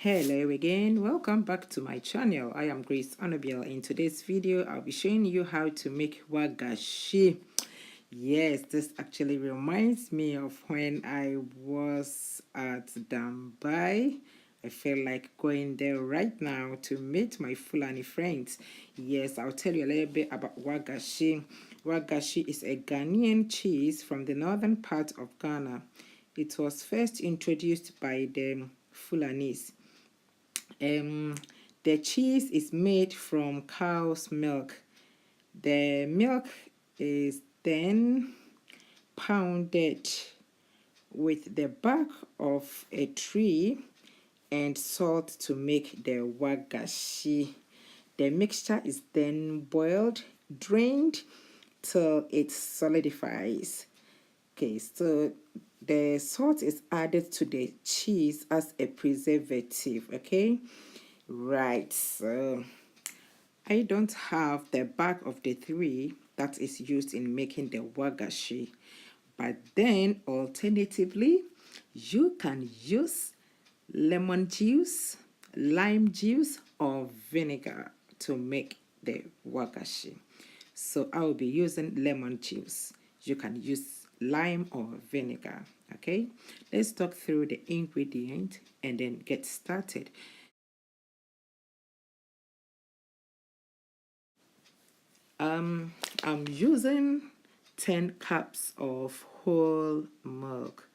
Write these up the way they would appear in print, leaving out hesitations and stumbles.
Hello again, welcome back to my channel. I am Grace Annabelle. In today's video I'll be showing you how to make wagashi. Yes, this actually reminds me of when I was at Dubai. I feel like going there right now to meet my Fulani friends. Yes, I'll tell you a little bit about wagashi. Wagashi is a Ghanaian cheese from the northern part of Ghana. It was first introduced by the Fulanis. The cheese is made from cow's milk. The milk is then pounded with the bark of a tree and salt to make the wagashi. The mixture is then boiled, drained till it solidifies. Okay, so the salt is added to the cheese as a preservative. Okay, right, so I don't have the back of the tree that is used in making the wagashi, but then alternatively you can use lemon juice, lime juice, or vinegar to make the wagashi. So I will be using lemon juice. You can use lime or vinegar. Okay, let's talk through the ingredient and then get started. I'm using 10 cups of whole milk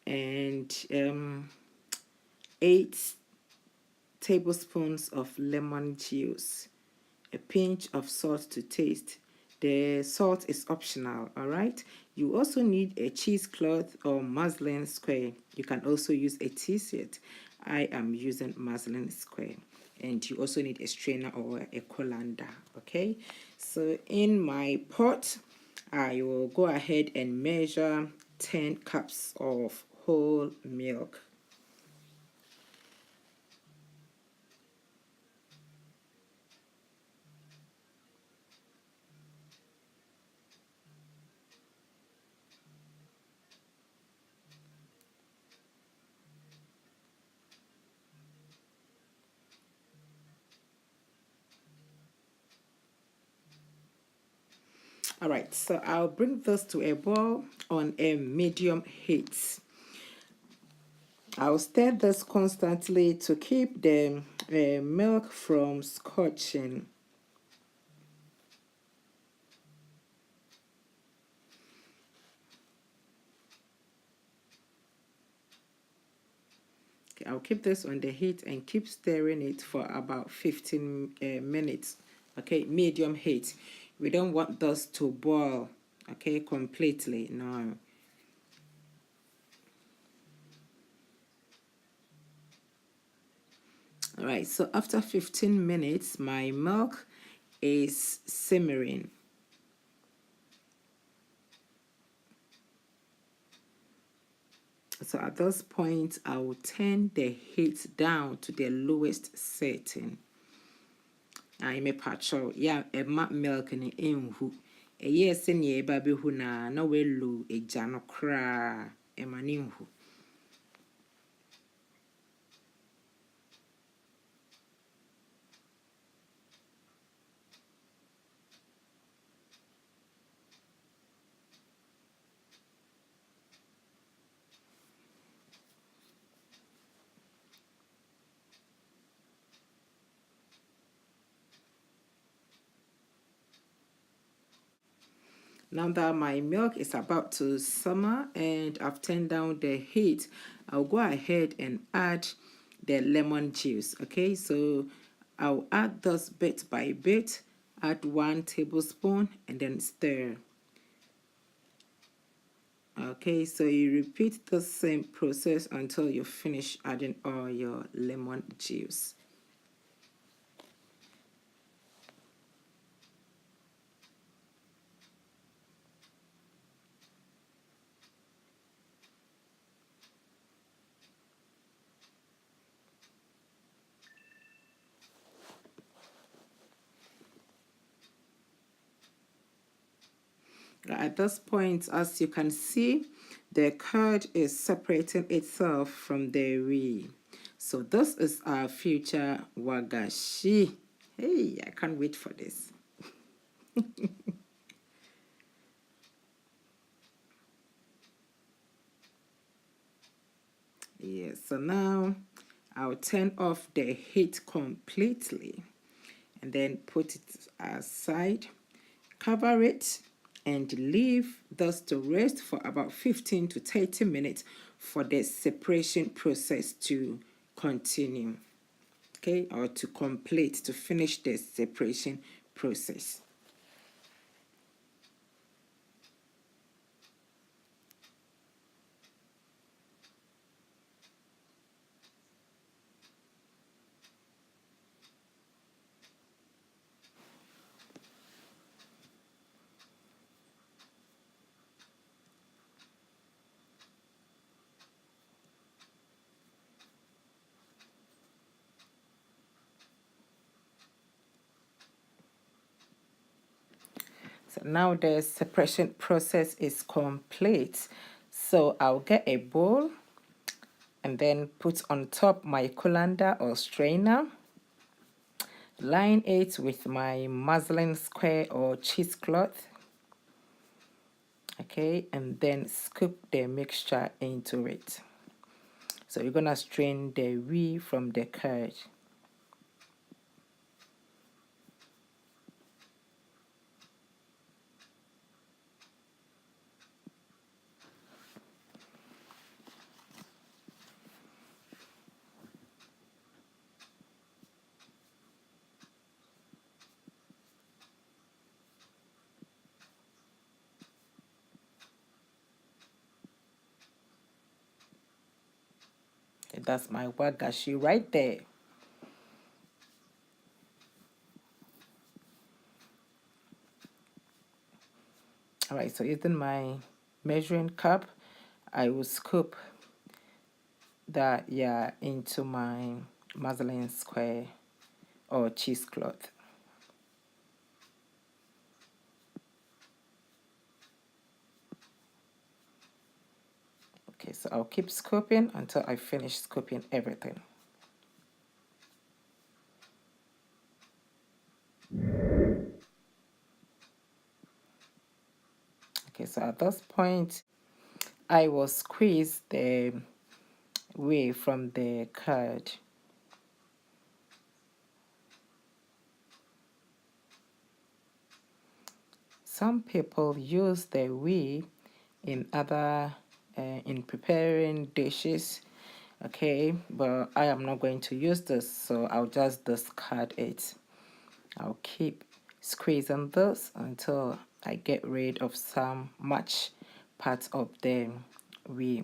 and 8 tablespoons of lemon juice, a pinch of salt to taste. The salt is optional, all right? You also need a cheesecloth or muslin square. You can also use a tea set. I am using muslin square. And you also need a strainer or a colander, okay? So in my pot, I will go ahead and measure 10 cups of whole milk. All right, so I'll bring this to a boil on a medium heat. I'll stir this constantly to keep the milk from scorching. Okay, I'll keep this on the heat and keep stirring it for about 15 minutes. Okay, medium heat. We don't want this to boil, okay, completely. No. All right, so after 15 minutes, my milk is simmering. So at this point, I will turn the heat down to the lowest setting. I may patch out, yeah, a map milk in who a year senior baby who na no way low a jano cra a manin who. Now that my milk is about to simmer and I've turned down the heat, I'll go ahead and add the lemon juice. Okay, so I'll add this bit by bit, add 1 tablespoon and then stir. Okay, so you repeat the same process until you finish adding all your lemon juice. At this point, as you can see, the curd is separating itself from the whey. So this is our future wagashi. Hey, I can't wait for this. Yeah, so now I'll turn off the heat completely and then put it aside, cover it, and leave this to rest for about 15 to 30 minutes for the separation process to continue. Okay, or to complete, to finish the separation process. So now the separation process is complete. So I'll get a bowl and then put on top my colander or strainer. Line it with my muslin square or cheesecloth. Okay, and then scoop the mixture into it. So you're gonna strain the whey from the curd. That's my wagashi right there. All right, so using my measuring cup, I will scoop that into my muslin square or cheesecloth. Okay, so I'll keep scooping until I finish scooping everything. Okay, so at this point, I will squeeze the whey from the curd. Some people use the whey in other in preparing dishes, okay, but I am not going to use this, so I'll just discard it. I'll keep squeezing this until I get rid of some much parts of the whey.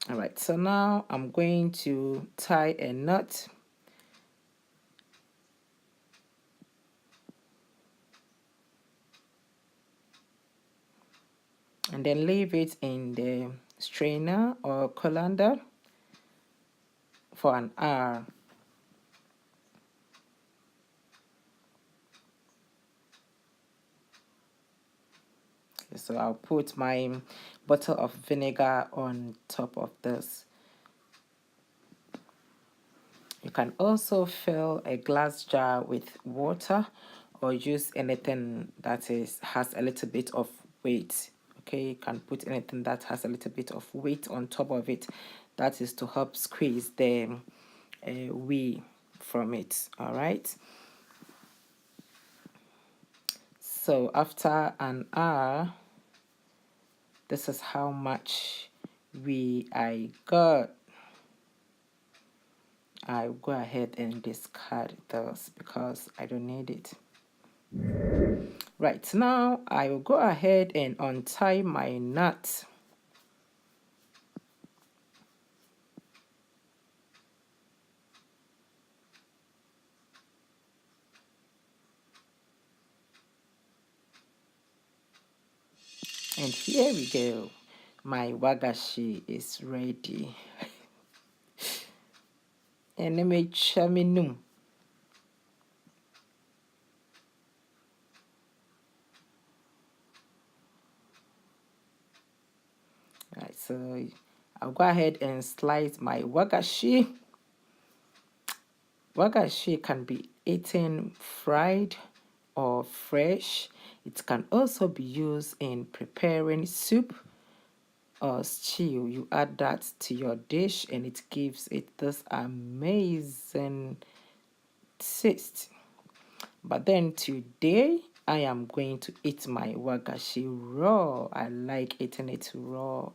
All right, so now I'm going to tie a knot. And then leave it in the strainer or colander for an hour. Okay, so I'll put my bottle of vinegar on top of this. You can also fill a glass jar with water or use anything that has a little bit of weight. Okay, you can put anything that has a little bit of weight on top of it. That is to help squeeze the whey from it. All right. So after an hour, this is how much whey I got. I'll go ahead and discard this because I don't need it. Right, now I will go ahead and untie my nut. And here we go. My wagashi is ready. And let me chaminum. So I'll go ahead and slice my wagashi. Wagashi can be eaten fried or fresh. It can also be used in preparing soup or stew. You add that to your dish and it gives it this amazing taste. But then today I am going to eat my wagashi raw. I like eating it raw.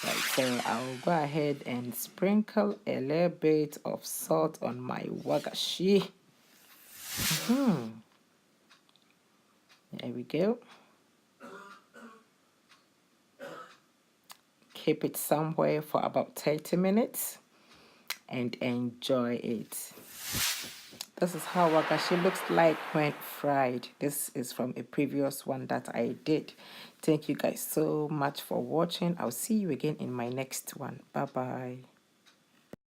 Right, so I'll go ahead and sprinkle a little bit of salt on my wagashi. There we go. Keep it somewhere for about 30 minutes and enjoy it. This is how wagashi looks like when fried. This is from a previous one that I did. Thank you guys so much for watching. I'll see you again in my next one. Bye bye.